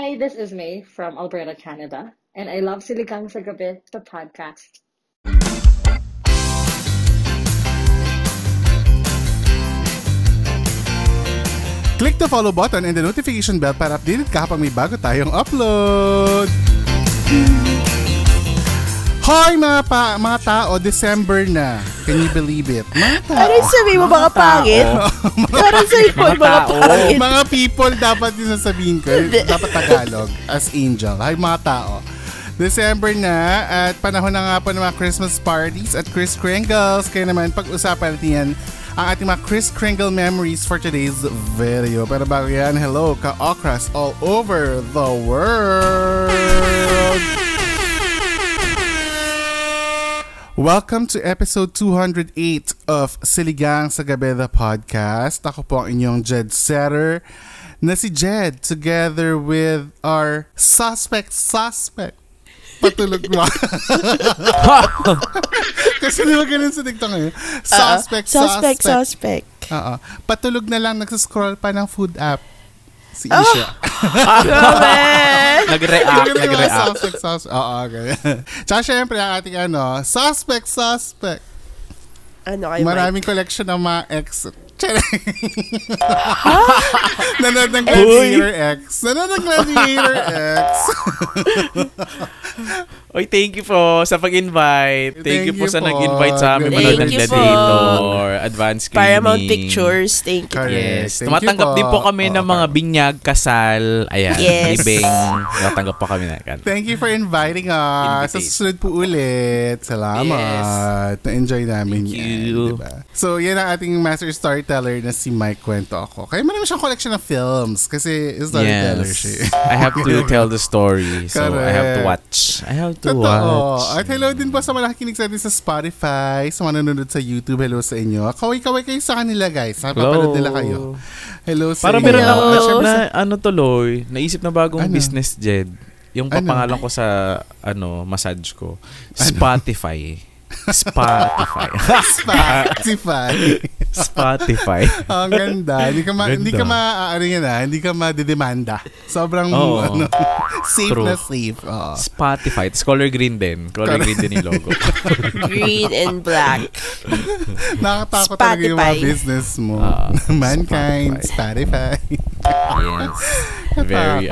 Hi, this is May from Alberta, Canada, and I love Siligang sa Gabi, the podcast. Click the follow button and the notification bell para updated ka kapag may bago tayong upload. Hoy mga tao, December na. Can you believe it? Mga tao. Ano sabihin mo mga pangit? Parang sabihin mo mga pangit. Mga people dapat din sasabihin ko. Dapat Tagalog as angel. Hi mga tao. December na at panahon na nga po ng mga Christmas parties at Kris Kringles. Kaya naman pag-usapan natin yan ang ating mga Kris Kringle memories for today's video. Pero bago yan, hello ka-okras all over the world! Welcome to episode 208 of Siligang sa Gabi, the podcast. Ako po ang inyong Jed Setter na si Jed together with our suspect. Patulog mo. Kasi di ba ganun sa TikTok ngayon? Suspect. Patulog na lang, nagsascroll pa ng food app. Si Isha. Nag-react. Suspect. Okay. Tsaka syempre ang ating suspect. Ano kayo, maraming collection ng mga ex. Nanood ng Gladiator X. Oy, thank you po sa pag-invite. Thank you po sa nag-invite sa amin manood ng Gladiator. Advance screening. Paramount Pictures. Thank you. Yes. Tumatanggap din po kami ng mga binyag, kasal. Ayan. Yes. Libing. Tumatanggap po kami na. Thank you for inviting us. Sa susunod po ulit. Salamat. Yes. Na-enjoy namin Thank yan. you. Diba? So, yan ang ating master storyteller na si Mike Kwento ako. Kaya marami siyang collection of films kasi storyteller siya. I have to tell the story. So, Correct. I have to watch. Totoo. At hello din po sa mga nakikinig sa atin sa Spotify, sa mga nanonood sa YouTube. Hello sa inyo. Kaway-kaway kayo sa kanila, guys. Napapanood nila kayo. Hello sa para inyo. meron ako tuloy, naisip na bagong business, Jed. Yung papangalan ko sa massage ko. Spotify. Spotify. Ang ganda. Hindi ka madidemanda. Sobrang safe True. na safe. Spotify. It's color green din. Color green din yung logo. Green and black. Nakakatakot talaga yung mga business mo. Mankind, Spotify. Yes. Very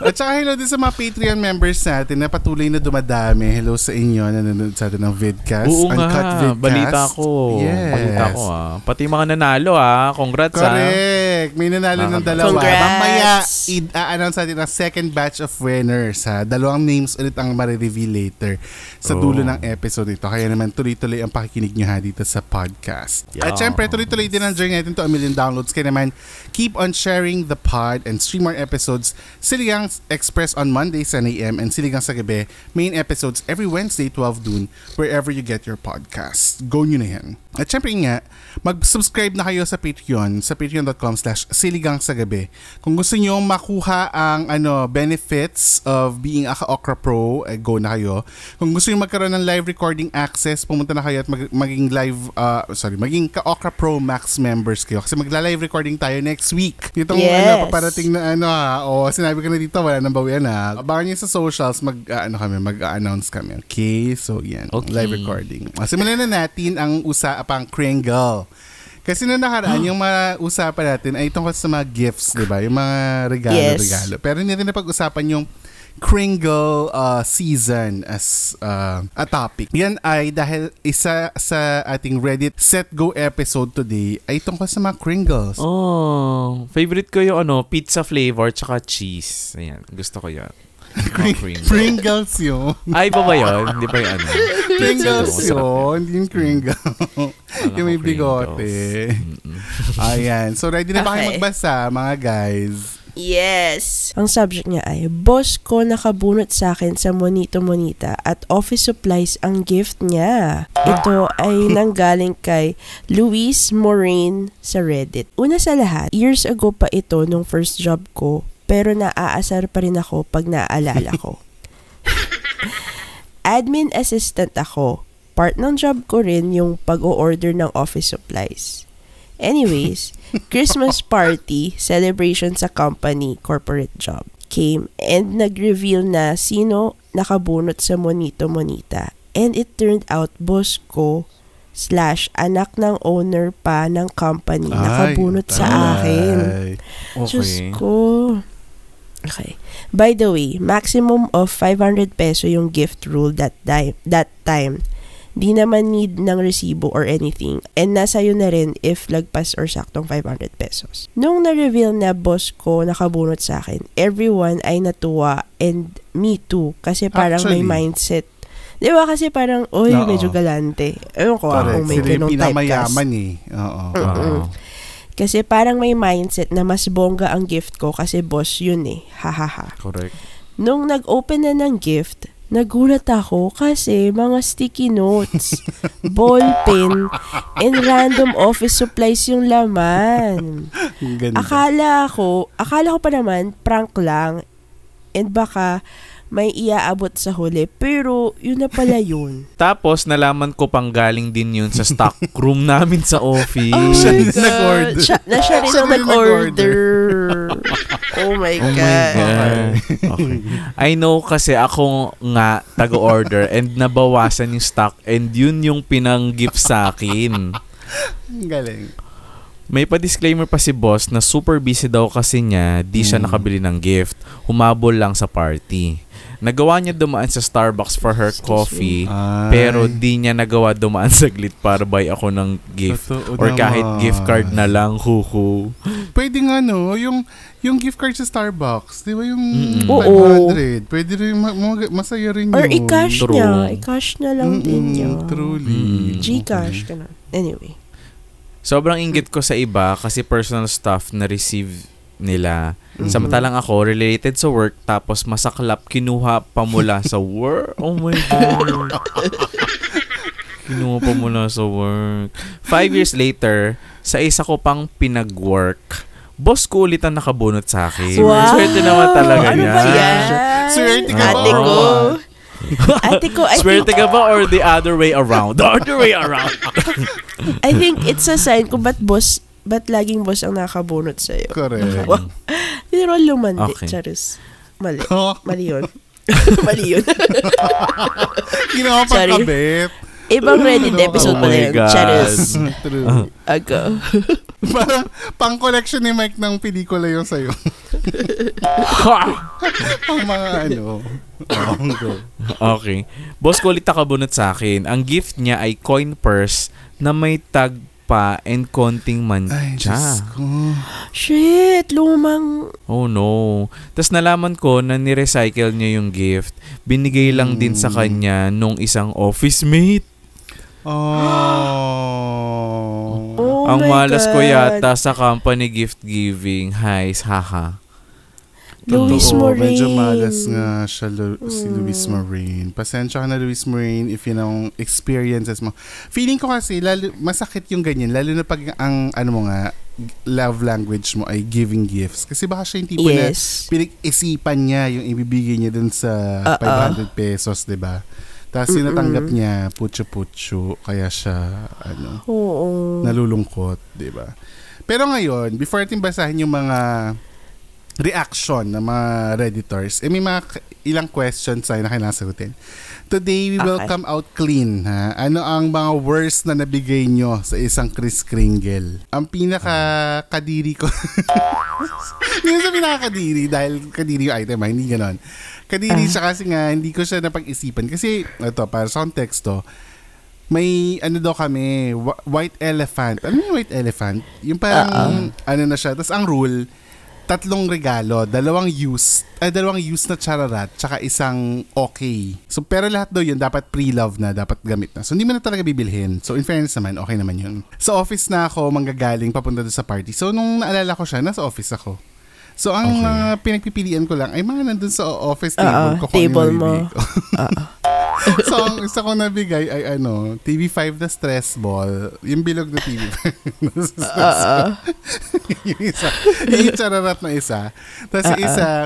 At saka hello din sa mga Patreon members natin na patuloy na dumadami. Hello sa inyo na nanonood sa atin ng vidcast. Oo Uncut nga, vidcast. balita ko. Yes. Pati mga nanalo Congrats. Correct. May nanalo ng dalawa. Congrats. Mamaya i-announce natin ang second batch of winners. Dalawang names ulit ang marireveal later sa dulo ng episode ito. Kaya naman tuloy-tuloy ang pakikinig nyo dito sa podcast. Yeah. At syempre tuloy-tuloy din ang journey natin to 1 million downloads. Kaya naman keep on sharing the pod and stream more episodes. Siligang Express on Monday 10 a.m. and Siligang sa Gabi main episodes every Wednesday 12 noon wherever you get your podcast. Go nyo na yan. At syempre nga, mag-subscribe na kayo sa Patreon sa patreon.com/Siligang sa Gabi. Kung gusto nyo makuha ang benefits of being a Ka-Okra Pro, go na kayo. Kung gusto nyo magkaroon ng live recording access, pumunta na kayo at maging maging Ka-Okra Pro Max members kayo. Kasi magla-live recording tayo next week. Itong paparating na sinabi ko na dito, wala nang bawian Abangan nyo sa socials, mag-announce kami. Okay? So, yan. Okay. Live recording. Simulan na natin ang usapang Kringle. Kasi na nakaraan, yung mga usapan natin ay tungkol sa mga gifts, di ba? Yung mga regalo. Pero hindi rin napag-usapan yung Kringle season as a topic. Yan ay dahil isa sa ating Reddit Set Go episode today ay tungkol sa mga Kringles. Favorite ko yung pizza flavor tsaka cheese. Ayan, gusto ko yan. Pringles yun. Ay, ba yun? Hindi pa yung Pringles yun. Hindi yung Kringle. Yung may bigote. Ayan. So, ready na ba kayo magbasa, mga guys? Yes. Ang subject niya ay, boss ko nakabunot sa akin sa Monito Monita at office supplies ang gift niya. Ito ay nanggaling kay Luis Morain sa Reddit. Una sa lahat, years ago pa ito nung first job ko, pero naaasar pa rin ako pag naaalala ko. Admin assistant ako. Part ng job ko rin yung pag-o-order ng office supplies. Anyways, Christmas party, celebration sa company, corporate job. came and nag-reveal na sino nakabunot sa Monito Monita. And it turned out boss ko / anak ng owner pa ng company nakabunot sa akin. Okay. Diyos ko. Okay. By the way, maximum of 500 peso yung gift rule that time. Di naman need ng resibo or anything. And nasa yun na rin if lagpas or saktong 500 pesos. Nung na-reveal na boss ko nakabunot sa akin, everyone ay natuwa and me too. Kasi parang may mindset. Di ba kasi parang, medyo galante. Ewan ko kung may ganong typecast. Pinamayaman Oo. Kasi parang may mindset na mas bongga ang gift ko kasi boss yun Ha. Correct. Nung nag-open na ng gift, nagulat ako kasi mga sticky notes, ball pen, and random office supplies yung laman. Akala ko pa naman prank lang and baka may iaabot sa huli. Pero, yun na pala yun. Tapos, nalaman ko pang galing din yun sa stock room namin sa office. Oh my God. Siya rin ang nag-order. Oh my God. Okay. I know kasi ako nga taga-order and nabawasan yung stock and yun yung pinang-gift sa akin. Galing. May pa-disclaimer pa si boss na super busy daw kasi niya, di siya nakabili ng gift. Humabol lang sa party. Nagawa niya dumaan sa Starbucks for her coffee, pero di niya nagawa dumaan saglit para buy ako ng gift. Or kahit gift card na lang, huhu. Pwede nga yung gift card sa Starbucks, di ba yung 500? Pwede rin, masaya rin yun. Or i-cash niya. I-cash na lang din niya. Truly. Gcash ka na. Anyway. Sobrang inggit ko sa iba kasi personal stuff na receive nila. Samantalang ako, related sa work, tapos masaklap, kinuha pa mula sa work. Oh my God. Kinuha pa mula sa work. 5 years later, sa isa ko pang pinag-work, boss ko ulit ang nakabunot sa akin. Wow. Swerte naman talaga ano niya. Ba yan? Swerte ka ba? Ate ko, swerte ka ba or the other way around? The other way around. I think it's a sign kung ba't laging boss ang nakabunot sa'yo. Correct. Pero lumandi. Okay. Charis. Mali. Mali yun. Mali yun. Ginawa pang kabit. Ibang Reddit episode pa na yun. Charis. True. Ako. Parang pang-collection ni Mike ng pelikula yung sa'yo. Ang mga Okay. Boss ko ulit nakabunot sa akin. Ang gift niya ay coin purse na may tag pa and konting mancha. Ay, Diyos ko. Shit, lumang. Oh no. Tapos nalaman ko na ni-recycle niya yung gift. Binigay lang din sa kanya nung isang office mate. Oh ang my malas God. ko yata sa company gift giving. Highs, haha. Luis Moraine. Medyo malas nga siya, si Luis Moraine. Pasensya ka na, Luis Moraine, if yun ang experiences mo. Feeling ko kasi, masakit yung ganyan, lalo na pag ang, mo nga, love language mo ay giving gifts. Kasi baka siya yung tipo na pinag-isipan niya yung ibibigay niya dun sa 500 pesos, diba? Tapos sinatanggap niya, putyo-putyo, kaya siya, nalulungkot, diba? Pero ngayon, before natin basahin yung mga reaction ng mga Redditors, may mga ilang questions tayo na kailangan sagutin. Today, we will come out clean. Ha? Ano ang mga worst na nabigay nyo sa isang Kris Kringle? Ang pinaka-kadiri ko, hindi sa pinaka-kadiri, dahil kadiri yung item, hindi ganon. Kadiri siya kasi nga, hindi ko siya napag-isipan. Kasi, ito, para sa konteksto, may daw kami, white elephant. Ano yung white elephant? Yung parang, na siya. Tapos ang rule, 3 regalo, 2 used na chararat, tsaka isang okay. So, pero lahat daw yun, dapat pre-love na, dapat gamit na. So, hindi mo na talaga bibilhin. So, in fairness naman, okay naman yun. Sa office na ako, manggagaling, papunta doon sa party. So, nung naalala ko siya, nasa office ako. So, ang mga pinagpipilian ko lang ay mga nandun sa office table ko. Table mo. So, ang isa ko nabigay ay TV5 na stress ball. Yung bilog na TV5 na stress ball. Yung isa. Yung chararat na isa. Tapos isa,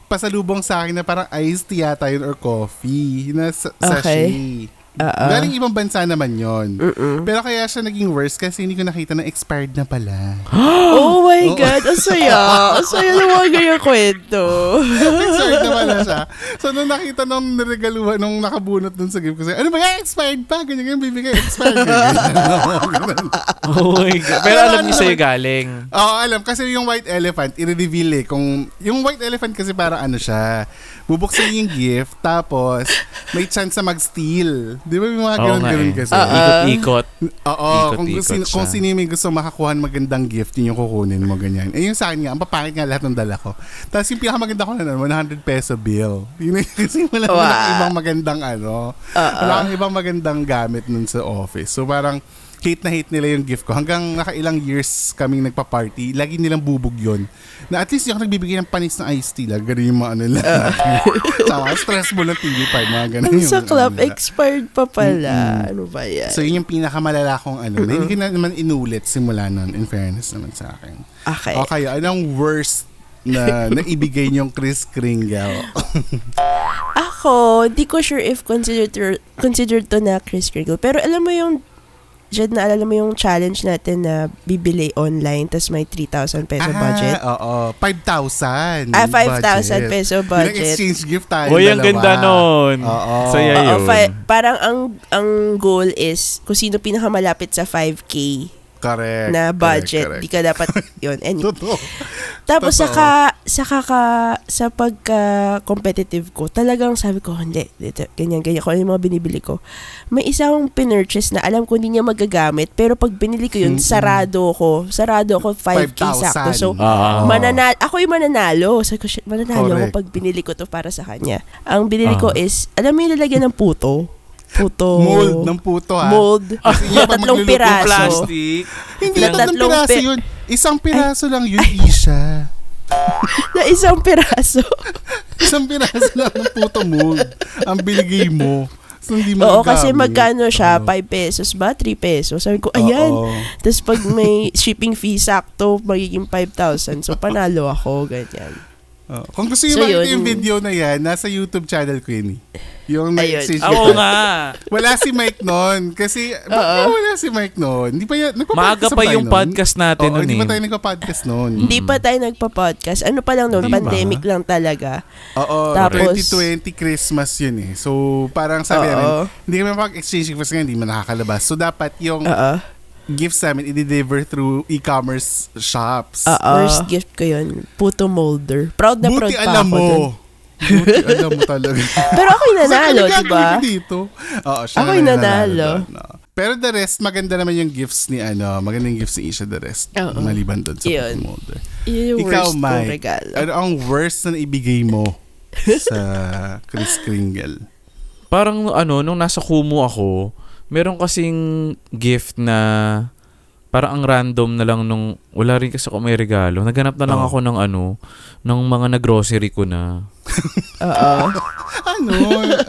pasalubong sa akin na parang iced tea yata yun or coffee. Na sachet. Galing ibang bansa naman yon. Pero kaya siya naging worse kasi hindi ko nakita na expired na pala. Oh my God, ang saya. Ang saya ng mga ganyang kwento. Expired na pala siya. So, nung nakita nung niregaluhan, nung nakabunot dun sa gift ko, ano ba yan? Expired pa? Ganyan bibigay. Expired. Oh my God. Pero alam niyo sa'yo galing. Oo, alam. Kasi yung white elephant, i-reveal kung yung white elephant kasi parang ano siya, bubuksan yung gift, tapos may chance na mag-steal. Di ba may mga ganun kasi? Ikot-ikot. Oo, Ikot-ikot kung sino may gusto makakuha ng magandang gift, yun yung kukunin mo, ganyan. Eh yung sa akin nga, ang papakit nga lahat ng dala ko. Tapos yung pinakamaganda ko na 100 peso bill. Yun kasi wala ibang magandang wala kang ibang magandang gamit nun sa office. So parang, hate na hate nila yung gift ko. Hanggang nakailang years kaming nagpa-party, lagi nilang bubog yun. Na at least yung nagbibigay ng panis ng iced tea, ganun yung mga nila. Saka stressful ng TV5, mga ganun yung sa club, expired pa pala. Ano ba yan? So yun yung pinakamalala kong na hindi ko na naman inulit simula nun, in fairness naman sa akin. Okay, anong worst na naibigay niyong Kris Kringle? Ako, di ko sure if considered to na Kris Kringle. Pero alam mo yung Jed, naalala mo yung challenge natin na bibili online tas may 3,000 peso budget? Oo. 5,000. 5,000 peso budget. Nag-exchange gift tayo. Uy, ang ganda nun. Oo. Saya yun. Parang ang goal is kung sino pinakamalapit sa 5K. Correct. Na budget. Correct. Di ka dapat yun. Totoo. Tapos sa pagka-competitive ko, talagang sabi ko, hindi, ganyan, kung ano yung mga binibili ko. May isang pinurchase na alam ko hindi niya magagamit, pero pag binili ko yun, sarado ako 5K sakto. So, ako yung mananalo. Sabi ko, mananalo ako pag binili ko to para sa kanya. Ang binili ko is, alam mo yung lalagyan ng puto? Mold ng puto, ha? Mold. Na 3 piraso. Plastic. Hindi na 3 piraso yun. Isang piraso lang yun, Isha. Na isang piraso. Isang piraso lang ng puto mold. Ang binigay mo. So, hindi mo Oo, kasi magkano siya? 5 pesos ba? 3 pesos? Sabi ko, ayan. Tapos pag may shipping fee sakto, magiging 5,000. So, panalo ako, ganyan. Kung gusto nyo makita yung video na yan, nasa YouTube channel ko yun. Yung na-exchange. Oo nga. Wala si Mike noon. Kasi, wala si Mike noon? Hindi pa yan. Maaga pa yung podcast natin noon. Hindi pa tayo nagpa-podcast noon. Hindi pa tayo nagpa-podcast. Ano pa lang noon? Pandemic lang talaga. Oo. Tapos 2020 Christmas yun eh. So, parang sabi namin, hindi kami mag-exchange kasi nga hindi man nakakalabas. So, dapat yung gifts namin i-deliver through e-commerce shops. First gift ko yun. Puto molder. Proud na proud pa ako dun. Buti alam mo talaga. Pero ako'y nanalo, diba? Ako'y nanalo. Pero the rest, maganda naman yung gifts ni maganda yung gifts ni Isha, the rest. Maliban doon sa puto molder. Ikaw, Mike, ano ang worst na naibigay mo sa Kris Kringle? Parang nung nasa Kumu ako, meron kasing gift na parang ang random na lang nung wala rin kasi ako may regalo. Naghanap na lang ako ng ng mga na-grocery ko na.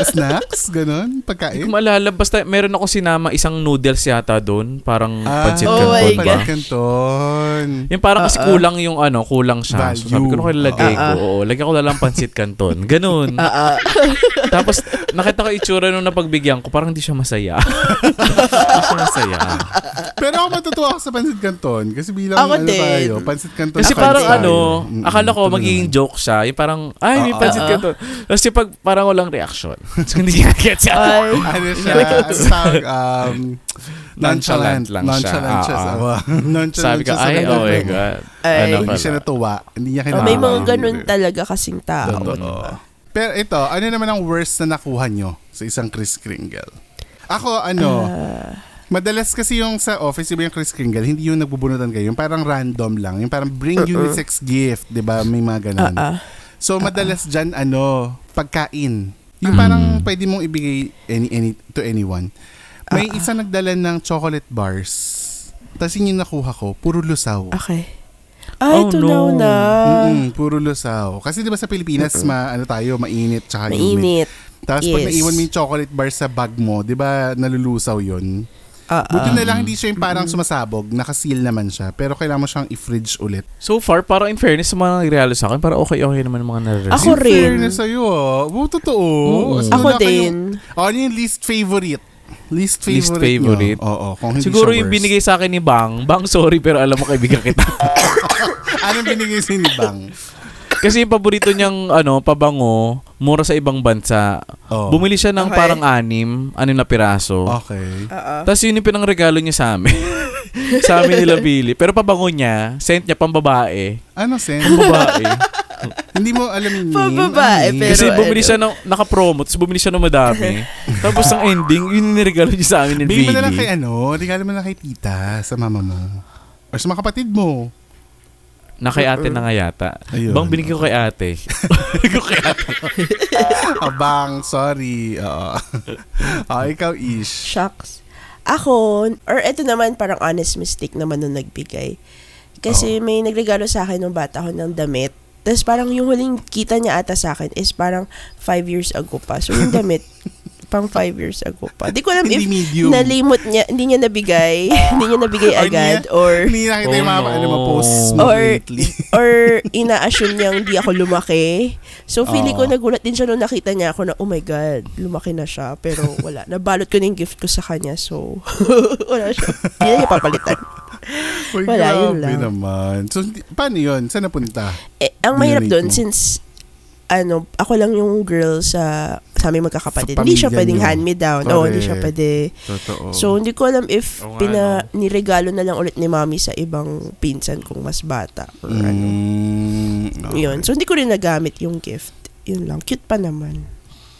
Snacks? Ganon? Pagkain? Hindi ko maalala. Basta meron ako sinama isang noodles yata doon. Parang pancit canton ba? Pancit canton. Yung parang kasi kulang yung kulang siya. So sabi ko, lalagay ko. Oo, lagyan ko na lang pancit canton. Ganon. Tapos, nakita ko itsura nung napagbigyan ko, parang hindi siya masaya. Hindi siya masaya. Pero ako matutuwa ako sa pancit canton. Kasi bilang tayo, pancit canton. Kasi parang akala ko magiging joke siya. Yung parang, may pancit canton. Tapos yung parang walang reaction. So, hindi niya get siya. Nonchalant lang siya. Sabi ko, oh my God. Hindi siya natuwa. Hindi niya kinawa. May mga ganun talaga kasing tao. Pero ito, ano naman ang worst na nakuha nyo sa isang Kris Kringle? Ako, madalas kasi yung sa office, yung Kris Kringle, hindi yung nagbubunutan kayo. Yung parang random lang. Yung parang bring unisex gift, di ba? May mga ganun. So, madalas dyan, pagkain. Yung parang pwede mong ibigay to anyone. May isa nagdala ng chocolate bars. Tapos yung nakuha ko, puro lusaw. Okay. Tunaw na. Puro lusaw. Kasi di ba sa Pilipinas, mainit tsaka mainit. Tapos pag naiwan mo yung chocolate bar sa bag mo, di ba nalulusaw yun? Buti na lang hindi siya yung parang sumasabog, nakaseal naman siya, pero kailangan mo siyang i-fridge ulit. So far, parang in fairness sa mga nagregalo sa akin, parang okay naman mga nare-receive. Ako rin. In fairness sa'yo, totoo. Ako din. Ano yung least favorite Least Least favorite, favorite? nyo. Oo, kung hindi Siguro siya yung worst. binigay sa akin ni Bang. Bang, sorry pero alam mo kaibigan kita. Anong binigay si ni Bang? Kasi yung paborito niyang pabango, mura sa ibang bansa. Oh. Bumili siya ng Okay. parang anim na piraso. Okay. Tapos yun yung pinangregalo niya sa amin. Sa amin nila bili. Pero pabango niya, scent niya pambabae. Ano, Sen? Pambabae. Hindi mo alam yung name? Pambabae, Ano pero Kasi bumili ano? siya ng naka-promo, tapos bumili siya ng madami. Tapos ang ending, yun yung niregalo niya sa amin ni Bigyan mo na lang Billy. kay regalo mo na kay tita, sa mama mo. Or sa mga kapatid mo. Na kay ate na nga yata. Ayun. Bang, binigyan ko kay ate. Binigyan ko kay ate. Abang, sorry. Oo. Ikaw, Ish. Shucks. Ako, or eto naman parang honest mistake naman nung nagbigay. Kasi may nagregalo sa akin nung bata ko ng damit. Tapos parang yung huling kita niya ata sa akin is parang 5 years ago pa. So yung damit, pang 5 years ago pa. Di ko alam Hindi if medium. nalimot niya, hindi niya nabigay, hindi niya nabigay Or agad, niya- or Hindi nakita yung mga Oh, no. posts mo Or- lately. or ina-assume niyang hindi ako lumaki. So feeling ko Oo. nagulat din siya nung nakita niya ako na, oh my God, lumaki na siya. Pero wala, nabalot ko na yung gift ko sa kanya. So, wala siya. Hindi na niya papalitan. Uy, Wala, yun grabe lang. naman. So, paano yun? Saan napunta? Ang mahirap Dinonate doon, mo. since ako lang yung girl sa aming magkakapatid. Sa Hindi siya pamilya pwedeng niyo. hand-me-down. Oo, hindi siya Correct. pwede. Totoo. So, hindi ko alam if Oo nga, niregalo na lang ulit ni mami sa ibang pinsan kong mas bata. Or ano. okay. Yun. So, hindi ko rin nagamit yung gift. Yun lang. Cute pa naman.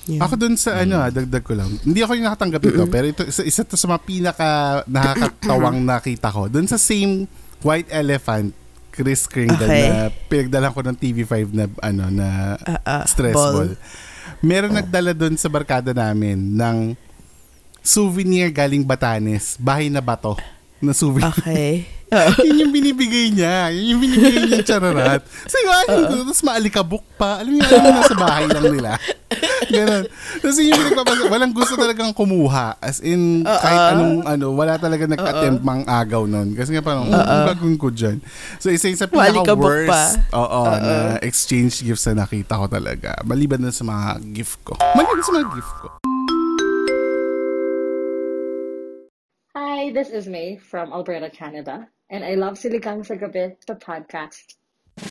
Yun. Ako dun sa dagdag ko lang. Hindi ako yung nakatanggap ito, pero ito isa to sa mga pinaka nakakatawang nakita ko. Dun sa same White Elephant, Chris Kringle Okay. na pinagdala ko ng TV5 na stress ball. Ball. Meron nagdala dun sa barkada namin ng souvenir galing Batanes, bahay na bato na souvenir. Okay. Yun yung binibigay niya. Yun yung binibigay niya chararat. So yung ko, tapos maalikabok pa. Alam niyo, nasa bahay lang nila. Ganon. Tapos yun yung pinagpapasok. Walang gusto talagang kumuha. As in, kahit anong, wala talaga nag-attempt mang agaw nun. Kasi nga parang, ang gagawin ko dyan. So isa yung sa Maalikabok pinaka-worst pa. na exchange gifts na nakita ko talaga. Maliban na sa mga gift ko. Maliban sa mga gift ko. Hi, this is May from Alberta, Canada, and I love Siligang sa Gabi, the podcast.